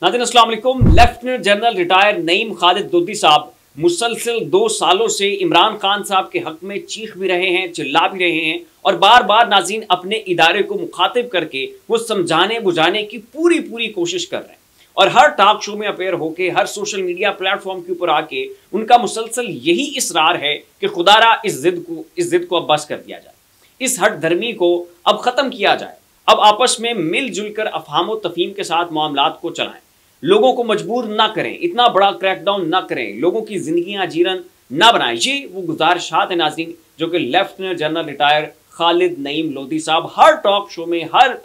नाज़रीन अस्सलाम वालेकुम। Lieutenant general retire Naeem Khalid Lodhi साहब मुसलसल 2 सालों से इमरान खान साहब के हक में चीख भी रहे हैं, चिल्ला भी रहे हैं और बार बार नाज़रीन अपने इदारे को मुखातिब करके वो समझाने बुझाने की पूरी कोशिश कर रहे हैं और हर टॉक शो में अपेयर होके, हर सोशल मीडिया प्लेटफॉर्म के ऊपर आके उनका मुसलसल यही इसरार है कि खुदारा इस जिद को अब बस कर दिया जाए, इस हट धर्मी को अब ख़त्म किया जाए, अब आपस में मिलजुल कर अफहाम तफहीम के साथ मामलात को चलाएं, लोगों को मजबूर ना करें, इतना बड़ा क्रैकडाउन ना करें, लोगों की जिंदगियां जीरन ना बनाएं। ये वो गुजारिशात है नाज़रीन जो कि lieutenant general retire Khalid Naeem Lodhi साहब हर टॉक शो में, हर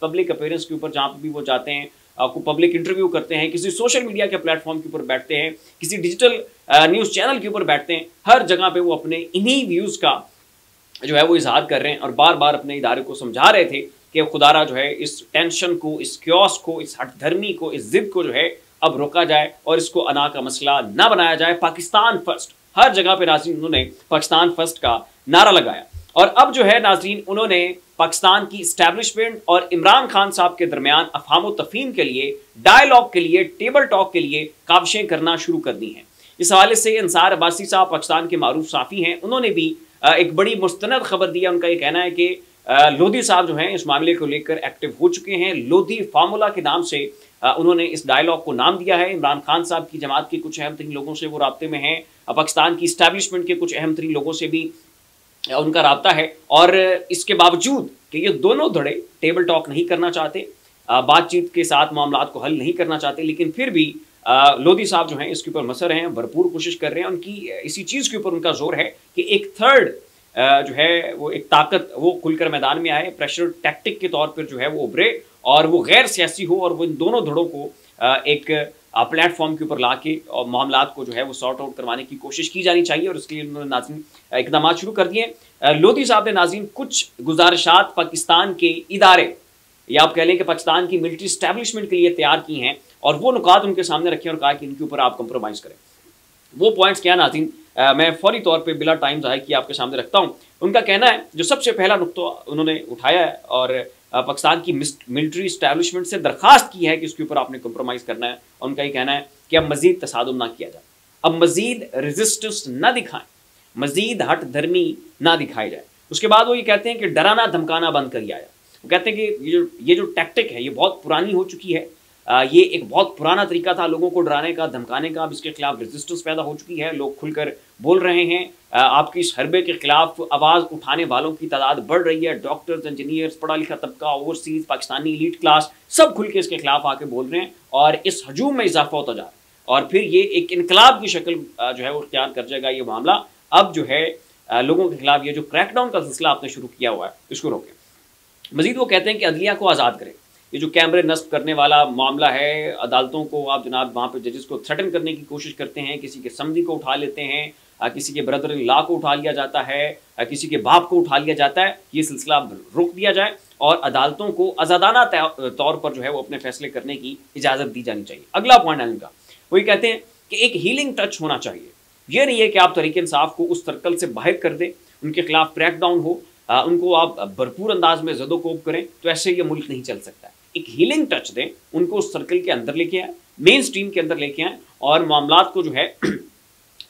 पब्लिक अपीयरेंस के ऊपर जहाँ पर भी वो जाते हैं, आपको पब्लिक इंटरव्यू करते हैं, किसी सोशल मीडिया के प्लेटफॉर्म के ऊपर बैठते हैं, किसी डिजिटल न्यूज़ चैनल के ऊपर बैठते हैं, हर जगह पे वो अपने इन्हीं व्यूज़ का जो है वो इजहार कर रहे हैं और बार बार अपने इदारे को समझा रहे थे कि खुदारा जो है इस टेंशन को, इस क्योस को, इस हठधर्मी को, इस जिद को जो है अब रोका जाए और इसको अना का मसला ना बनाया जाए। पाकिस्तान फर्स्ट, हर जगह पे नाज़रीन उन्होंने पाकिस्तान फर्स्ट का नारा लगाया और अब जो है नाज़रीन उन्होंने पाकिस्तान की इस्टेब्लिशमेंट और इमरान खान साहब के दरमियान अफहाम तफहीम के लिए, डायलॉग के लिए, टेबल टॉक के लिए काविशें करना शुरू कर दी हैं। इस हवाले से अंसार अब्बासी साहब पाकिस्तान के मारूफ साफ़ी हैं, उन्होंने भी एक बड़ी मुस्तनद खबर दी है। उनका ये कहना है कि लोधी साहब जो हैं इस मामले को लेकर एक्टिव हो चुके हैं। लोधी फार्मूला के नाम से उन्होंने इस डायलॉग को नाम दिया है। इमरान खान साहब की जमात के कुछ अहम तरीन लोगों से वो राब्ते में हैं, पाकिस्तान की इस्टेब्लिशमेंट के कुछ अहम तरीन लोगों से भी उनका राब्ता है और इसके बावजूद कि ये दोनों धड़े टेबल टॉक नहीं करना चाहते, बातचीत के साथ मामलात को हल नहीं करना चाहते, लेकिन फिर भी लोधी साहब जो हैं इसके ऊपर मसर हैं, भरपूर कोशिश कर रहे हैं। उनकी इसी चीज़ के ऊपर उनका जोर है कि एक थर्ड जो है वो एक ताकत वो खुलकर मैदान में आए, प्रेशर टैक्टिक के तौर पर जो है वो उभरे और वो गैर सियासी हो और वो इन दोनों धड़ों को एक प्लेटफॉर्म के ऊपर ला के और मामलात को जो है वो सॉर्ट आउट करवाने की कोशिश की जानी चाहिए और इसके लिए उन्होंने नाज़रीन इकदाम शुरू कर दिए। लोधी साहब ने नाज़रीन कुछ गुजारिशात पाकिस्तान के इदारे या आप कह लें कि पाकिस्तान की मिलिट्री इस्टेब्लिशमेंट के लिए तैयार की हैं और वो नुकात उनके सामने रखे और कहा कि इनके ऊपर आप कंप्रोमाइज़ करें। वो पॉइंट्स क्या नाज़रीन मैं फौरी तौर पे बिला टाइम ज़ाया किए आपके सामने रखता हूँ। उनका कहना है जो सबसे पहला नुक्ता उन्होंने उठाया है और पाकिस्तान की मिलिट्री इस्टेब्लिशमेंट से दरख्वास्त की है कि उसके ऊपर आपने कंप्रोमाइज़ करना है। उनका ये कहना है कि अब मज़ीद तसादुम ना किया जाए, अब मज़ीद रेजिस्टेंस ना दिखाएं, मज़ीद हट धर्मी ना दिखाई जाए। उसके बाद वो ये कहते हैं कि डराना धमकाना बंद कर दिया जाए। वो कहते हैं कि ये जो टैक्टिक है ये बहुत पुरानी हो चुकी है, ये एक बहुत पुराना तरीका था लोगों को डराने का, धमकाने का। अब इसके खिलाफ रेजिस्टेंस पैदा हो चुकी है, लोग खुलकर बोल रहे हैं। आपकी इस हरबे के खिलाफ आवाज़ उठाने वालों की तादाद बढ़ रही है। डॉक्टर्स, इंजीनियर्स, पढ़ा लिखा तबका, ओवरसीज, पाकिस्तानी एलीट क्लास सब खुल के इसके खिलाफ आके बोल रहे हैं और इस हजूम में इजाफा होता जा रहा है और फिर ये एक इनकलाब की शक्ल जो है वो इख्तियार कर जाएगा। ये मामला अब जो है लोगों के खिलाफ ये जो क्रैकडाउन का सिलसिला आपने शुरू किया हुआ है इसको रोकें। मजीद वो कहते हैं कि अदलिया को आज़ाद करें। ये जो कैमरे नस्ब करने वाला मामला है, अदालतों को आप जनाब वहाँ पे जजेस को थ्रेटन करने की कोशिश करते हैं, किसी के समधी को उठा लेते हैं, किसी के ब्रदर इन लॉ को उठा लिया जाता है, किसी के बाप को उठा लिया जाता है। ये सिलसिला रोक दिया जाए और अदालतों को आज़ादाना तौर पर जो है वो अपने फैसले करने की इजाज़त दी जानी चाहिए। अगला पॉइंट है इनका, वो ये कहते हैं कि एक हीलिंग टच होना चाहिए। ये नहीं है कि आप तहरीक इंसाफ को उस सर्कल से बाहर कर दें, उनके खिलाफ क्रैकडाउन हो, उनको आप भरपूर अंदाज में ज़दोकोब करें, तो ऐसे ये मुल्क नहीं चल सकता है। एक हीलिंग टच दें, उनको उस सर्कल के अंदर लेके आए, मेन स्ट्रीम के अंदर लेके आए और मामलात को जो है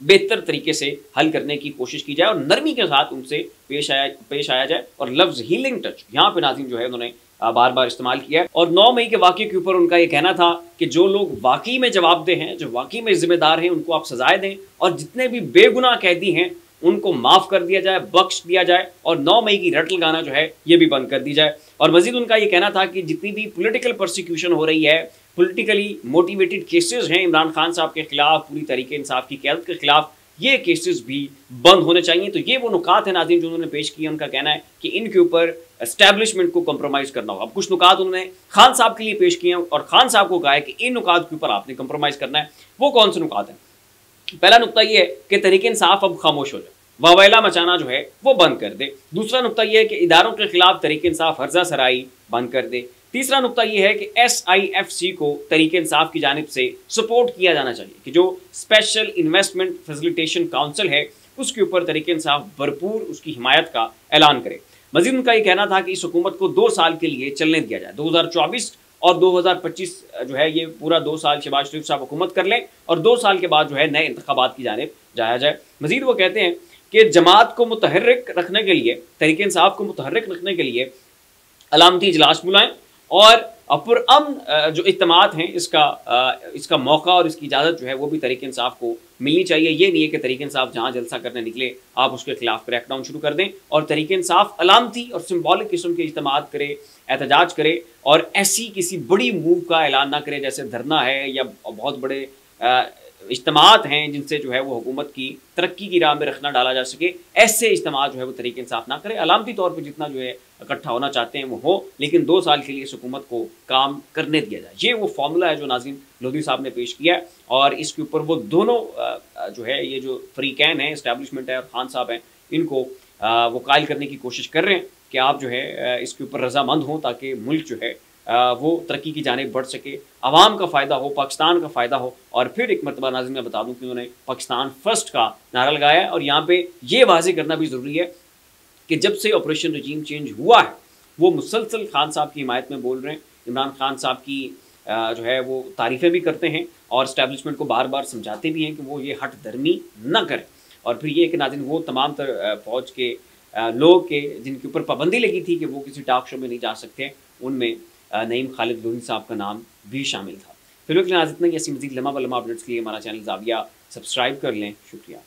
बेहतर तरीके से हल करने की कोशिश की जाए और नरमी के साथ उनसे पेश आया जाए। और लफ्ज़ हीलिंग टच यहाँ पे नाज़रीन जो है उन्होंने बार बार इस्तेमाल किया है। और 9 मई के वाक़े के ऊपर उनका ये कहना था कि जो लोग वाकई में जवाबदेह हैं, जो वाकई में जिम्मेदार हैं, उनको आप सजाएं दें और जितने भी बेगुनाह कैदी हैं उनको माफ़ कर दिया जाए, बख्श दिया जाए और 9 मई की रट लगाना जो है ये भी बंद कर दी जाए। और मजीद उनका ये कहना था कि जितनी भी पॉलिटिकल परसिक्यूशन हो रही है, पॉलिटिकली मोटिवेटेड केसेस हैं इमरान खान साहब के खिलाफ, पूरी तरीके इंसाफ की क़यादत के खिलाफ, ये केसेस भी बंद होने चाहिए। तो ये वो नुकात है नाज़रीन जो उन्होंने पेश किए। उनका कहना है कि इनके ऊपर एस्टेब्लिशमेंट को कंप्रोमाइज़ करना होगा। अब कुछ नुकात उन्होंने खान साहब के लिए पेश किए हैं और खान साहब को कहा है कि इन नुकात के ऊपर आपने कंप्रोमाइज़ करना है। वो कौन से नुकात हैं? पहला नुकता ये है कि तहरीक इंसाफ अब खामोश हो जाए, वावेला मचाना जो है वो बंद कर दे। दूसरा नुकता यह है कि इदारों के खिलाफ तहरीक इंसाफ हर्जा सराई बंद कर दे। तीसरा नुकता यह है कि SIFC को तहरीक इंसाफ की जानिब से सपोर्ट किया जाना चाहिए कि जो स्पेशल इन्वेस्टमेंट फैसिलिटेशन काउंसिल है उसके ऊपर तहरीक इंसाफ भरपूर उसकी हिमायत का ऐलान करे। मजीद उनका यह कहना था कि इस हुकूमत को 2 साल के लिए चलने दिया जाए, 2024 और 2025 जो है ये पूरा 2 साल शहबाज शरीफ साहब हुकूमत कर लें और 2 साल के बाद जो है नए इंतखाबात की जानिब जाया जाए। मजीद वो कहते हैं कि जमात को मुतहर्रिक रखने के लिए, तहरीक इंसाफ को मुतहर्रिक रखने के लिए अलामती इजलास बुलाएं और पुरअमन जो इज्तिमात हैं इसका मौका और इसकी इजाज़त जो है वो भी तहरीक इंसाफ को मिलनी चाहिए। ये नहीं है कि तहरीक इंसाफ जहाँ जलसा करने निकले आप उसके खिलाफ क्रैकडाउन शुरू कर दें, और तहरीक इंसाफ अलामती और सिम्बॉलिक किस्म के इज्तिमात करे, एहतजाज करे और ऐसी किसी बड़ी मूव का ऐलान ना करे जैसे धरना है या बहुत बड़े इज्तिमात हैं जिनसे जो है वो हुकूमत की तरक्की की राह में रखना डाला जा सके। ऐसे इज्तिमात जो है वो तहरीक इंसाफ ना करे, अलामती तौर पर जितना जो है इकट्ठा होना चाहते हैं वो हो, लेकिन 2 साल के लिए इस हुकूमत को काम करने दिया जाए। ये वो फार्मूला है जो नाज़रीन लोधी साहब ने पेश किया है, और इसके ऊपर वो दोनों जो है ये जो फरीकैन है, इस्टेब्लिशमेंट है और खान साहब हैं, इनको वो कायल करने की कोशिश कर रहे हैं कि आप जो है इसके ऊपर रजामंद हों ताकि मुल्क जो है वो तरक्की की जानिब बढ़ सके, आवाम का फ़ायदा हो, पाकिस्तान का फ़ायदा हो। और फिर एक मरतबा नाज़रीन मैं बता दूं कि उन्होंने पाकिस्तान फर्स्ट का नारा लगाया है, और यहाँ पे ये वाज़ेह करना भी ज़रूरी है कि जब से ऑपरेशन रजीम चेंज हुआ है वो मुसलसल खान साहब की हिमायत में बोल रहे हैं, इमरान खान साहब की जो है वो तारीफ़ें भी करते हैं और इस्टेब्लिशमेंट को बार बार समझाते भी हैं कि वो ये हट धर्मी न करें। और फिर ये कि नाज़रीन वो तमाम फ़ौज के लोग के जिनके ऊपर पाबंदी लगी थी कि वो किसी टॉक शो में नहीं जा सकते, उनमें नईम खालिद लोधी साहब का नाम भी शामिल था। फिर इतना ही, ऐसी मज़ीद लम्हा ब लम्हा अपडेट्स के लिए हमारा चैनल ज़ाविया सब्सक्राइब कर लें। शुक्रिया।